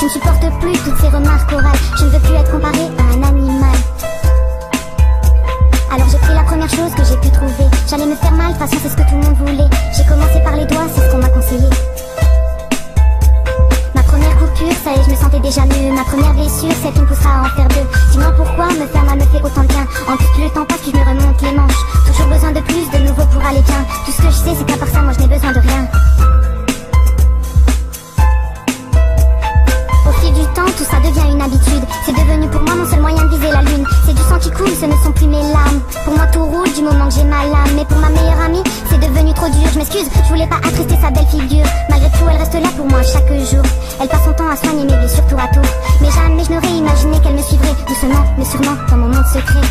Je ne supporte plus toutes ces remarques orales. Je ne veux plus être comparée à un animal. Alors j'ai pris la première chose que j'ai pu trouver. J'allais me faire mal, de toute façon c'est ce que tout le monde voulait. J'ai commencé par les doigts, c'est ce qu'on m'a conseillé. Ma première coupure, ça y est, je me sentais déjà mieux. Ma première blessure, celle qui me poussera à en faire deux. Dis-moi pourquoi me faire mal me fait autant de bien. En plus plus le temps passe, plus je me remonte les manches. Toujours besoin de plus, de nouveau pour aller bien. Tout ce que je sais, c'est qu'à part ça, moi je n'ai besoin de rien. Au fil du temps, tout ça devient une habitude. C'est devenu pour moi mon seul moyen de viser la lune. C'est du sang qui coule, ce ne sont plus mes larmes. Pour moi tout roule du moment que j'ai ma lame. Mais pour ma meilleure amie, c'est devenu trop dur. Je m'excuse, je voulais pas attrister sa belle figure. Malgré tout, elle reste là pour moi chaque jour. Elle passe son temps à soigner mes blessures tour à tour. Mais jamais je n'aurais imaginé qu'elle me suivrait. Doucement, mais sûrement, dans mon monde secret.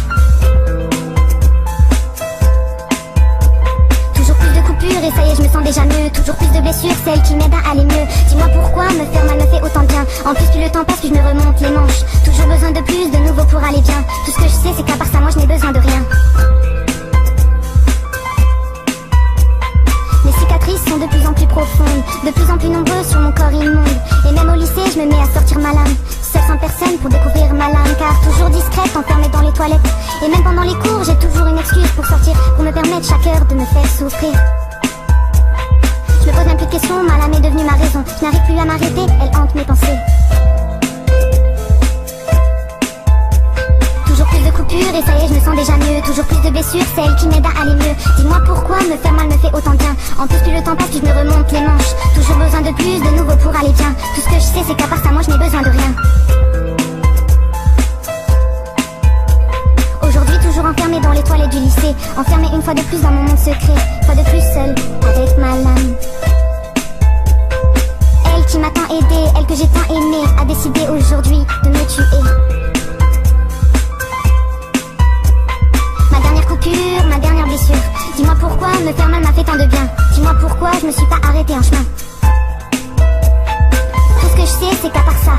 Et ça y est, je me sens déjà mieux. Toujours plus de blessures, celles qui m'aident à aller mieux. Dis-moi pourquoi me faire mal me fait autant de bien. En plus plus le temps passe, plus je me remonte les manches. Toujours besoin de plus, de nouveau pour aller bien. Tout ce que je sais, c'est qu'à part ça, moi je n'ai besoin de rien. Mes cicatrices sont de plus en plus profondes, de plus en plus nombreuses sur mon corps immonde. Et même au lycée, je me mets à sortir ma lame. Seule sans personne pour découvrir ma lame. Car toujours discrète, enfermée dans les toilettes. Et même pendant les cours, j'ai toujours une excuse pour sortir. Pour me permettre chaque heure de me faire souffrir. Je me pose même plus de questions, ma lame est devenue ma raison. Je n'arrive plus à m'arrêter, elle hante mes pensées. Toujours plus de coupures et ça y est, je me sens déjà mieux. Toujours plus de blessures, celles qui m'aident à aller mieux. Dis-moi pourquoi me faire mal me fait autant de bien. En plus plus le temps passe, plus je me remonte les manches. Toujours besoin de plus, de nouveau pour aller bien. Tout ce que je sais, c'est qu'à part ça, moi je n'ai besoin de rien. Aujourd'hui toujours enfermée dans les toilettes du lycée. Enfermée une fois de plus dans mon monde secret. Une fois de plus seule, avec ma lame. Elle qui m'a tant aidée, elle que j'ai tant aimée, a décidé aujourd'hui de me tuer. Ma dernière coupure, ma dernière blessure. Dis-moi pourquoi me faire mal m'a fait tant de bien. Dis-moi pourquoi je me suis pas arrêtée en chemin. Tout ce que je sais c'est qu'à part ça,